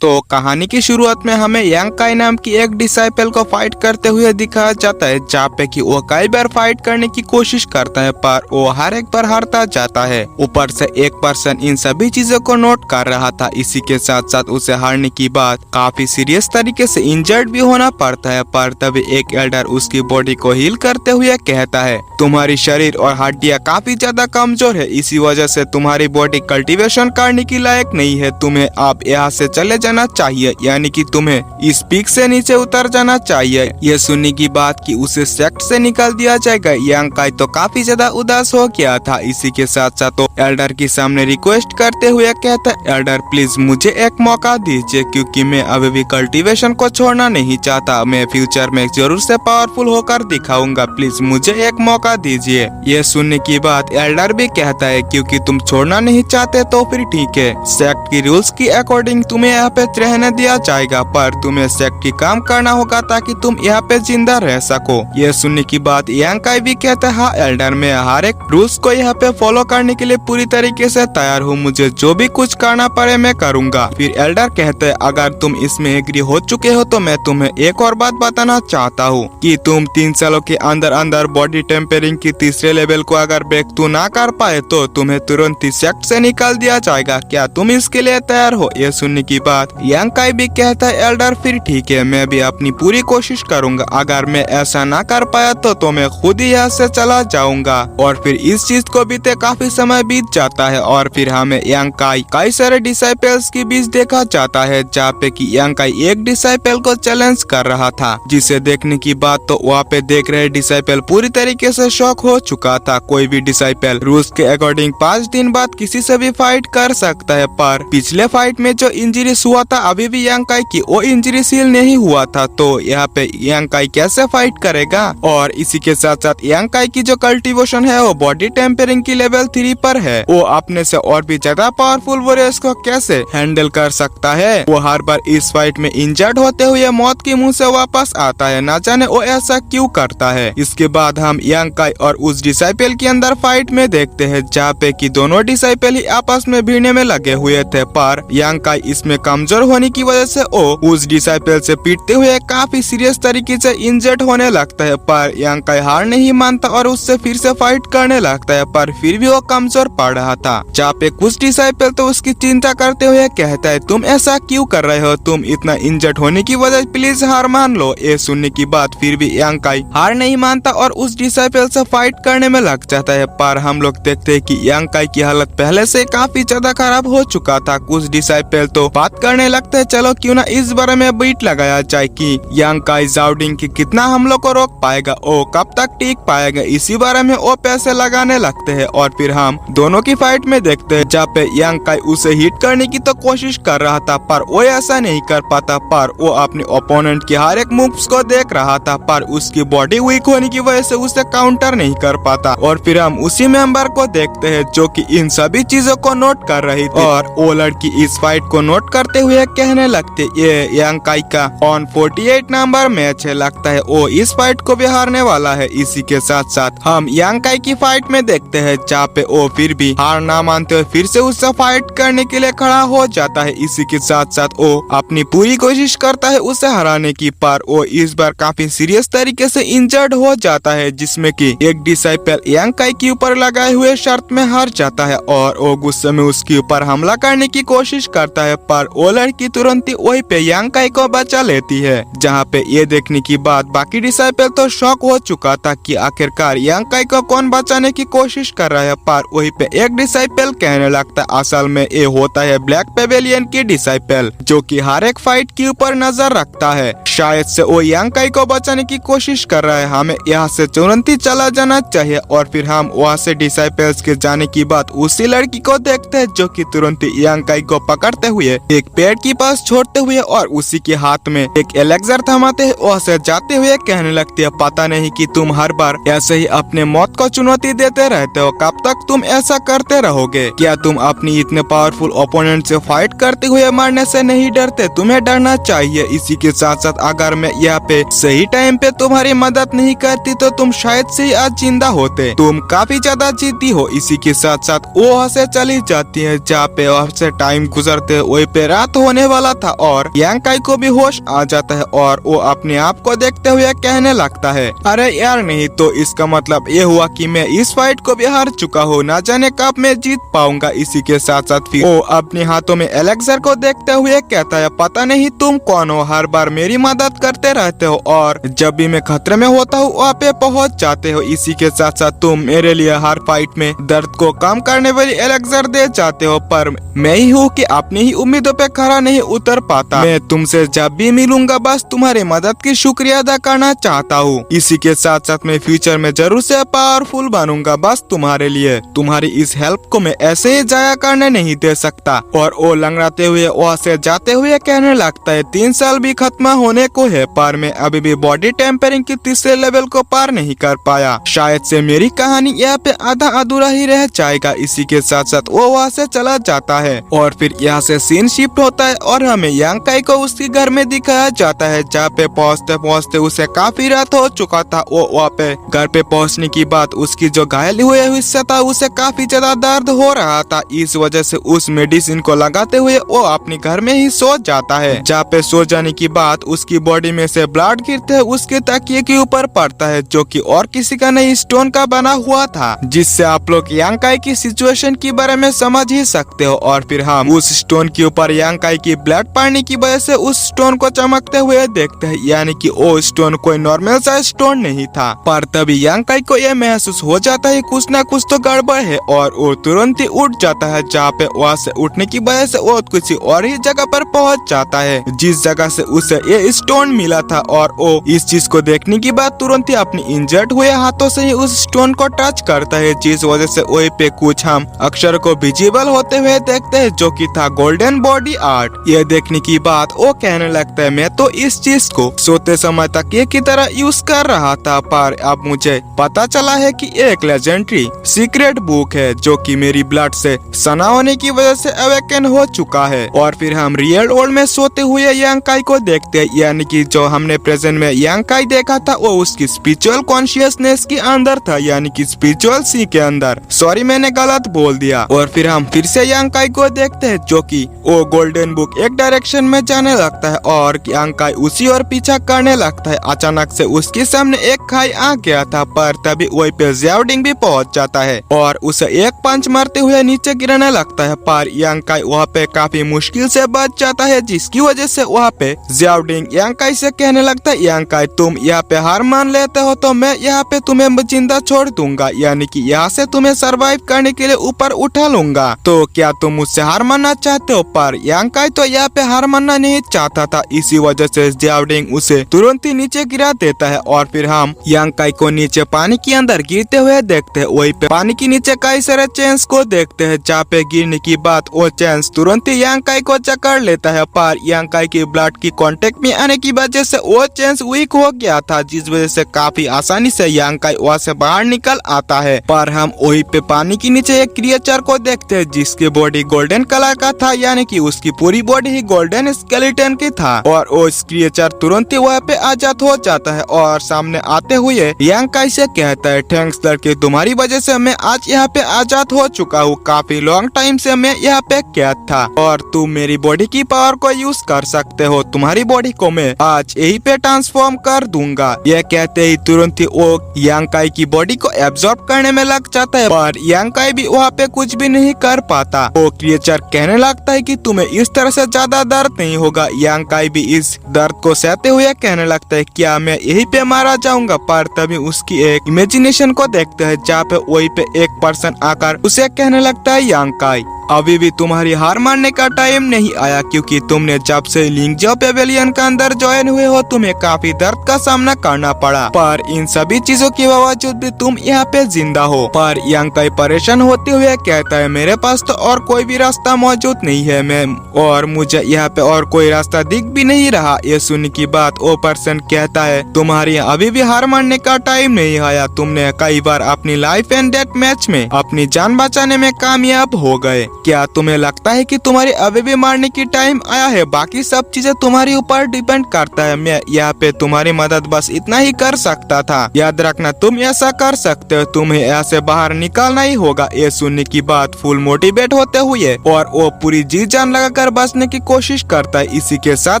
तो कहानी की शुरुआत में हमें यांग काई नाम की एक डिसाइपल को फाइट करते हुए दिखाया जाता है, जहाँ पे कि वो कई बार फाइट करने की कोशिश करता है पर वो हर एक बार हारता जाता है। ऊपर से एक पर्सन इन सभी चीजों को नोट कर रहा था। इसी के साथ साथ उसे हारने की बाद काफी सीरियस तरीके से इंजर्ड भी होना पड़ता है। पर तभी एक एल्डर उसकी बॉडी को हील करते हुए कहता है, तुम्हारी शरीर और हड्डियां काफी ज्यादा कमजोर है, इसी वजह से तुम्हारी बॉडी कल्टीवेशन करने की लायक नहीं है। तुम्हें अब यहाँ से चले जाना चाहिए, यानी कि तुम्हें इस पीक से नीचे उतर जाना चाहिए। ये सुनने की बात कि उसे सेक्ट से निकाल दिया जाएगा, यांग काई तो काफी ज्यादा उदास हो गया था। इसी के साथ साथ तो एल्डर के सामने रिक्वेस्ट करते हुए कहता है, एल्डर प्लीज मुझे एक मौका दीजिए, क्योंकि मैं अभी भी कल्टीवेशन को छोड़ना नहीं चाहता। मैं फ्यूचर में जरूर से पावरफुल होकर दिखाऊंगा, प्लीज मुझे एक मौका दीजिए। ये सुनने की बात एल्डर भी कहता है, क्योंकि तुम छोड़ना नहीं चाहते तो फिर ठीक है, सेक्ट की रूल्स की अकॉर्डिंग तुम्हें यहाँ पे रहने दिया जाएगा, पर तुम्हें सेक्ट की काम करना होगा ताकि तुम यहाँ पे जिंदा रह सको। ये सुनने की बात यांग काई भी कहता है, हाँ एल्डर मैं हर एक रूल्स को यहाँ पे फॉलो करने के लिए पूरी तरीके से तैयार हूँ, मुझे जो भी कुछ करना पड़े मैं करूँगा। फिर एल्डर कहते हैं, अगर तुम इसमें एग्री हो चुके हो तो मैं तुम्हें एक और बात बताना चाहता हूँ कि तुम 3 सालों के अंदर अंदर बॉडी टेम्परिंग की तीसरे लेवल को अगर ब्रेक थ्रू ना कर पाए तो तुम्हें तुरंत ही सेक्ट से निकाल दिया जाएगा। क्या तुम इसके लिए तैयार हो? ये सुनने की बात यांग काई भी कहता है, एल्डर फिर ठीक है, मैं भी अपनी पूरी कोशिश करूंगा। अगर मैं ऐसा ना कर पाया तो मैं खुद ही यहाँ से चला जाऊंगा। और फिर इस चीज को बीते काफी समय बीत जाता है और फिर हमें यांग काई कई सारे डिसाइपल्स के बीच देखा जाता है, जहाँ पे कि यांग काई एक डिसाइपल को चैलेंज कर रहा था, जिसे देखने की बात तो वहाँ पे देख रहे डिसाइपल पूरी तरीके से शॉक हो चुका था। कोई भी डिसाइपल रूल्स के अकॉर्डिंग 5 दिन बाद किसी से भी फाइट कर सकता है, पर पिछले फाइट में जो इंजरी हुआ था अभी भी यांग काई की वो इंजरी सील नहीं हुआ था, तो यहाँ पे यांग काई कैसे फाइट करेगा? और इसी के साथ साथ यांग काई की जो कल्टीवेशन है वो बॉडी टेम्परिंग की लेवल 3 पर है। वो अपने से और भी ज्यादा पावरफुल वॉरियर्स को कैसे हैंडल कर सकता है? वो हर बार इस फाइट में इंजर्ड होते हुए मौत के मुंह से वापस आता है, ना जाने वो ऐसा क्यों करता है। इसके बाद हम यांग काई और उस डिसाइपल के अंदर फाइट में देखते हैं, जहाँ पे कि दोनों डिसाइपल ही आपस में भिड़ने में लगे हुए थे, पर यांग काई इसमें कमजोर होने की वजह से वो उस डिसाइपल से पीटते हुए काफी सीरियस तरीके से इंजर्ड होने लगता है। पर यांग काई हार नहीं मानता और उससे फिर से फाइट करने लगता है, पर फिर भी वो कमजोर पड़ रहा था। जहाँ पे कुछ डिसाइपल तो उसकी चिंता करते हुए कहता है, तुम ऐसा क्यों कर रहे हो? तुम इतना इंजर्ड होने की वजह प्लीज हार मान लो। ये सुनने की बात फिर भी यांग काई हार नहीं मानता और उस डिसाइपल से फाइट करने में लग जाता है। पर हम लोग देखते हैं कि यांग काई की हालत पहले से काफी ज्यादा खराब हो चुका था। कुछ डिसाइपल तो बात करने लगते हैं, चलो क्यों ना इस बारे में बीट लगाया जाए कि यांग काई जाओडिंग की कितना हम लोग को रोक पाएगा, ओ कब तक टिक पाएगा, इसी बारे में वो पैसे लगाने लगते हैं। और फिर हम दोनों की फाइट में देखते हैं, जहाँ पे यांग काई उसे हिट करने की तो कोशिश कर रहा था, पर वो ऐसा नहीं कर पाता। पर वो अपने ओपोनेंट के हर एक मूव्स को देख रहा था, पर उसकी बॉडी वीक होने की वजह से उसे काउंटर नहीं कर पाता। और फिर हम उसी मेंबर को देखते हैं जो कि इन सभी चीजों को नोट कर रही थी, और वो लड़की इस फाइट को नोट करते हुए कहने लगते, ये यांग काई का ऑन 48 नंबर मैच है, लगता है वो इस फाइट को भी हारने वाला है। इसी के साथ साथ हम यांग काई की फाइट में देखते हैं, जहाँ पे वो फिर भी हार ना मानते हुए फिर से उससे फाइट करने के लिए खड़ा हो जाता है। इसी के साथ साथ वो अपनी पूरी कोशिश करता है उसे हराने की, पर वो इस बार काफी सीरियस तरीके से इंजर्ड हो जाता है, जिसमें कि एक डिसाइपल यांग काई के ऊपर लगाए हुए शर्त में हार जाता है और वो गुस्से में उसके ऊपर हमला करने की कोशिश करता है, पर वो लड़की तुरंत ही वही पे यांग काई को बचा लेती है। जहाँ पे ये देखने की बात बाकी डिसाइपल तो शॉक हो चुका था कि आखिरकार यांग काई को कौन बचाने की कोशिश कर रहा है, पर वही पे एक डिसाइपल कहने लगता है, असल में ये होता है ब्लैक पेवेलियन की डिसाइपल, जो कि हर एक फाइट के ऊपर नजर रखता है। शायद से वो यांग काई को बचाने की कोशिश कर रहा है, हमें यहाँ से तुरंत ही चला जाना चाहिए। और फिर हम वहाँ से डिसाइपल्स के जाने की बात उसी लड़की को देखते हैं, जो कि तुरंत ही यांग काई को पकड़ते हुए एक पेड़ के पास छोड़ते हुए और उसी के हाथ में एक एलेक्सर थमाते हैं, वहाँ से जाते हुए कहने लगती है, पता नहीं कि तुम हर बार ऐसे ही अपने मौत को चुनौती देते रहते हो, कब तक तुम ऐसा करते रहोगे? क्या तुम अपनी इतने पावरफुल ओपोनेंट से फाइट करते हुए मरने से नहीं डरते? तुम्हें डरना चाहिए। इसी के साथ साथ अगर मैं यहाँ पे सही टाइम पे तुम्हारी मदद नहीं करती तो तुम शायद से ही आज जिंदा होते। तुम काफी ज्यादा जिद्दी हो। इसी के साथ साथ वो वहाँ से चली जाती है, जहाँ पे वहाँ से टाइम गुजरते वही पे रात साथ होने वाला था और यांकाई को भी होश आ जाता है और वो अपने आप को देखते हुए कहने लगता है, अरे यार नहीं तो इसका मतलब ये हुआ कि मैं इस फाइट को भी हार चुका हूँ, ना जाने कब मैं जीत पाऊंगा। इसी के साथ साथ फिर वो अपने हाथों में एलेक्सर को देखते हुए कहता है, पता नहीं तुम कौन हो, हर बार मेरी मदद करते रहते हो और जब भी मैं खतरे में होता हूँ वहाँ पे पहुँच जाते हो। इसी के साथ साथ तुम मेरे लिए हर फाइट में दर्द को कम करने वाली एलेक्सर दे जाते हो, पर मैं ही हूँ कि अपनी ही उम्मीदों पे खरा नहीं उतर पाता। मैं तुमसे जब भी मिलूंगा बस तुम्हारी मदद की शुक्रिया अदा करना चाहता हूँ। इसी के साथ साथ मैं फ्यूचर में जरूर से पावरफुल बनूंगा बस तुम्हारे लिए। तुम्हारी इस हेल्प को मैं ऐसे ही जाया करने नहीं दे सकता। और वो लंगड़ाते हुए वहाँ से जाते हुए कहने लगता है, 3 साल भी खत्म होने को है पर मैं अभी भी बॉडी टेम्परिंग की तीसरे लेवल को पार नहीं कर पाया। शायद से मेरी कहानी यहाँ पे आधा अधूरा ही रह जाएगा। इसी के साथ साथ वो वहाँ से चला जाता है और फिर यहाँ से सीन शिफ्ट होता है और हमें यांकाई को उसके घर में दिखाया जाता है, जहाँ पे पहुँचते पहुँचते उसे काफी रात हो चुका था। वो वहाँ पे घर पे पहुँचने की बाद उसकी जो घायल हुए हिस्सा था उसे काफी ज्यादा दर्द हो रहा था। इस वजह से उस मेडिसिन को लगाते हुए वो अपने घर में ही सो जाता है, जहाँ पे सो जाने की बाद उसकी बॉडी में से ब्लड गिरते है उसके तकिए के ऊपर पड़ता है, जो कि और किसी का नहीं स्टोन का बना हुआ था, जिससे आप लोग यांकाई की सिचुएशन के बारे में समझ ही सकते हो। और फिर हम उस स्टोन के ऊपर यांकाई की ब्लड पड़ने की वजह से उस स्टोन को चमकते हुए देखते हैं, यानी कि वो स्टोन कोई नॉर्मल सा स्टोन नहीं था। पर तभी यांकाई को यह महसूस हो जाता है कुछ ना कुछ तो गड़बड़ है और वो तुरंत ही उठ जाता है, जहाँ पे वहाँ से उठने की वजह से वो किसी और ही जगह पर पहुँच जाता है जिस जगह से उसे ये स्टोन मिला था। और वो इस चीज को देखने के बाद तुरंत ही अपनी इंजर्ड हुए हाथों से ही उस स्टोन को टच करता है, जिस वजह से वही पे कुछ हम अक्षर को विजिबल होते हुए देखते हैं, जो कि था गोल्डन बॉडी आर्ट। ये देखने की बाद वो कहने लगता है, मैं तो इस चीज को सोते समय तकिए की तरह यूज कर रहा था, पर अब मुझे पता चला है कि एक लेजेंडरी सीक्रेट बुक है जो कि मेरी ब्लड से सना होने की वजह से अवेकन हो चुका है। और फिर हम रियल वर्ल्ड में सोते हुए यांकाई को देखते हैं, यानी कि जो हमने प्रेजेंट में यांकाई देखा था वो उसकी स्पिरिचुअल कॉन्शियसनेस के अंदर था, यानी कि स्पिरिचुअल सी के अंदर। सॉरी मैंने गलत बोल दिया। और फिर हम फिर से यांकाई को देखते हैं, जो कि वो गोल्डन बुक एक डायरेक्शन में जाने लगता है और यांकाई उसी और पीछा करने लगता है। अचानक से उसके सामने एक खाई आ गया था, पर तभी वही पे ज़्याओडिंग भी पहुंच जाता है और उसे एक पंच मारते हुए नीचे गिरने लगता है, पर यांकाई वहाँ पे काफी मुश्किल से बच जाता है, जिसकी वजह से वहाँ पे ज़्याओडिंग यांकाई से कहने लगता है, यांकाई तुम यहाँ पे हार मान लेते हो तो मैं यहाँ पे तुम्हें जिंदा छोड़ दूंगा, यानी कि यहाँ से तुम्हें सरवाइव करने के लिए ऊपर उठा लूंगा। तो क्या तुम मुझसे हार मानना चाहते हो? पर यांकाई तो यहाँ पे हार मानना नहीं चाहता था, इसी वजह से ज़्याओडिंग उसे तुरंत ही नीचे गिरा देता है। और फिर हम यांकाई को नीचे पानी के अंदर गिरते हुए देखते हैं। वही पे पानी के नीचे कई सारे चेंस को देखते हैं, जहाँ पे गिरने की बाद वो चेंस तुरंत ही यांकाई को जकड़ लेता है, पर यांकाई की ब्लड की कांटेक्ट में आने की वजह से वो चेंस वीक हो गया था, जिस वजह से काफी आसानी से यांकाई वहाँ से बाहर निकल आता है। पर हम वही पे पानी के नीचे एक क्रिएचर को देखते हैं जिसकी बॉडी गोल्डन कलर का था, यानी कि उसकी पूरी बॉडी ही गोल्डन स्केलेटन की था। और वो क्रिएचर तुरंत ही वहाँ पे आजाद हो जाता है और सामने आते हुए यांकाई से कहता है, थैंक्स लड़के, तुम्हारी वजह से मैं आज यहाँ पे आजाद हो चुका हूँ। काफी लॉन्ग टाइम से मैं यहाँ पे कैद था और तुम मेरी बॉडी की पावर को यूज कर सकते हो। तुम्हारी बॉडी को मैं आज यही पे ट्रांसफॉर्म कर दूंगा। यह कहते ही तुरंत ही वो यांकाई की बॉडी को एब्जॉर्ब करने में लग जाता है, पर यांकाई भी वहाँ पे कुछ भी नहीं कर पाता। वो क्रिएचर कहने लगता है कि तुम्हें इस तरह से ज्यादा दर्द नहीं होगा। यांकाई भी इस दर्द को सहते हुए कहने लगता है, क्या मैं यही पे मारा जाऊंगा? पर तभी उसकी एक इमेजिनेशन को देखते हैं, जहाँ पे वही पे एक पर्सन आकर उसे कहने लगता है, यांकाई अभी भी तुम्हारी हार मानने का टाइम नहीं आया, क्योंकि तुमने जब से लिंगजाओ पेवेलियन के अंदर ज्वाइन हुए हो तुम्हें काफी दर्द का सामना करना पड़ा, पर इन सभी चीजों के बावजूद भी तुम यहाँ पे जिंदा हो। पर यांकाई परेशान होते हुए कहता है, मेरे पास तो और कोई भी रास्ता मौजूद नहीं है मैम, और मुझे यहाँ पे और कोई रास्ता दिख भी नहीं रहा। ये सुनने की बात वो पर्सन कहता है, तुम्हारी अभी भी हार मानने का टाइम नहीं आया। तुमने कई बार अपनी लाइफ एंड डेथ मैच में अपनी जान बचाने में कामयाब हो गए। क्या तुम्हें लगता है कि तुम्हारी अभी भी मारने की टाइम आया है? बाकी सब चीजें तुम्हारे ऊपर डिपेंड करता है। मैं यहाँ पे तुम्हारी मदद बस इतना ही कर सकता था। याद रखना तुम ऐसा कर सकते हो, तुम्हें ऐसे बाहर निकालना ही होगा। ये सुनने की बात फुल मोटिवेट होते हुए और वो पूरी जी जान लगाकर बचने की कोशिश करता है। इसी के साथ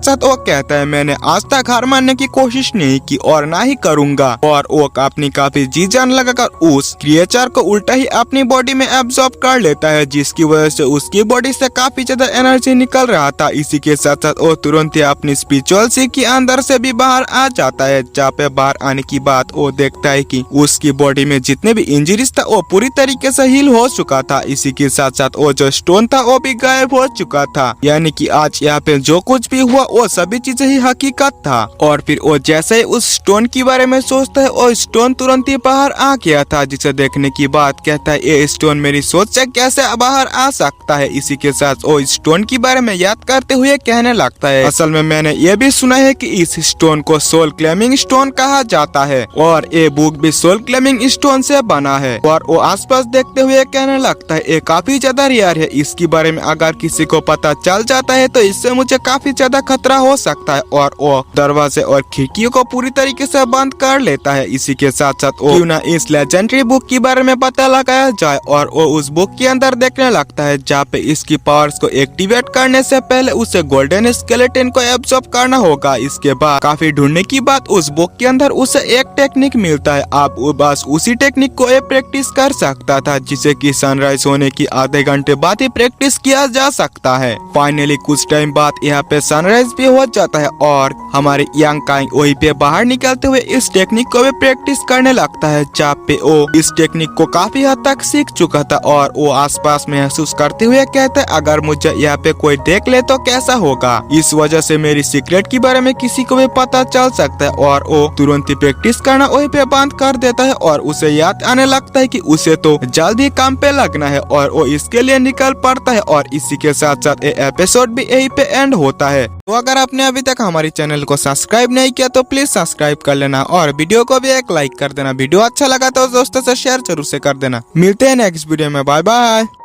साथ वो कहता है मैंने आज तक हार मानने की कोशिश नहीं की और ना ही करूंगा। और वो अपनी काफी जी जान लगाकर उस क्रिएचर को उल्टा ही अपनी बॉडी में एब्जॉर्ब कर लेता है, जिसकी वजह से उसकी बॉडी से काफी ज्यादा एनर्जी निकल रहा था। इसी के साथ साथ वो तुरंत ही अपनी स्पिरिचुअल सी के अंदर से भी बाहर आ जाता है। जहाँ पे बाहर आने की बात वो देखता है कि उसकी बॉडी में जितने भी इंजरीज था वो पूरी तरीके से हील हो चुका था। इसी के साथ साथ वो जो स्टोन था वो भी गायब हो चुका था। यानी कि आज यहाँ पे जो कुछ भी हुआ वो सभी चीजें ही हकीकत था। और फिर वो जैसे ही उस स्टोन के बारे में सोचता है वो स्टोन तुरंत ही बाहर आ गया था, जिसे देखने की बात कहता है ये स्टोन मेरी सोच से कैसे बाहर आ सकता है। इसी के साथ वो स्टोन के बारे में याद करते हुए कहने लगता है असल में मैंने ये भी सुना है कि इस स्टोन को सोल क्लेमिंग स्टोन कहा जाता है और ये बुक भी सोल क्लेमिंग स्टोन से बना है। और वो आसपास देखते हुए कहने लगता है ये काफी ज्यादा रेयर है, इसके बारे में अगर किसी को पता चल जाता है तो इससे मुझे काफी ज्यादा खतरा हो सकता है। और वो दरवाजे और खिड़कियों को पूरी तरीके से बंद कर लेता है। इसी के साथ साथ वो क्यों ना इस लेजेंडरी बुक के बारे में पता लगाया जाए और वो उस बुक के अंदर देखने लगता है, जहाँ पे इसकी पावर्स को एक्टिवेट करने से पहले उसे गोल्डन स्केलेटन को एब्जॉर्ब करना होगा। इसके बाद काफी ढूंढने की बाद उस बुक के अंदर उसे एक टेक्निक मिलता है। आप बस उसी टेक्निक को प्रैक्टिस कर सकता था, जिसे कि सनराइज होने की आधे घंटे बाद ही प्रैक्टिस किया जा सकता है। फाइनली कुछ टाइम बाद यहाँ पे सनराइज भी हो जाता है और हमारे यंग काइंग वही पे बाहर निकलते हुए इस टेक्निक को भी प्रैक्टिस करने लगता है, जहाँ पे वो इस टेक्निक को काफी हद तक सीख चुका था। और वो आसपास महसूस करते हुए कहते हैं अगर मुझे यहाँ पे कोई देख ले तो कैसा होगा, इस वजह से मेरी सीक्रेट के बारे में किसी को भी पता चल सकता है। और वो तुरंत ही प्रैक्टिस करना वही पे बंद कर देता है और उसे याद आने लगता है कि उसे तो जल्द ही काम पे लगना है और वो इसके लिए निकल पड़ता है। और इसी के साथ साथ ये एपिसोड भी यही पे एंड होता है। तो अगर आपने अभी तक हमारे चैनल को सब्सक्राइब नहीं किया तो प्लीज सब्सक्राइब कर लेना और वीडियो को भी एक लाइक कर देना। वीडियो अच्छा लगा तो दोस्तों से शेयर जरूर से कर देना। मिलते हैं नेक्स्ट वीडियो में, बाय बाय।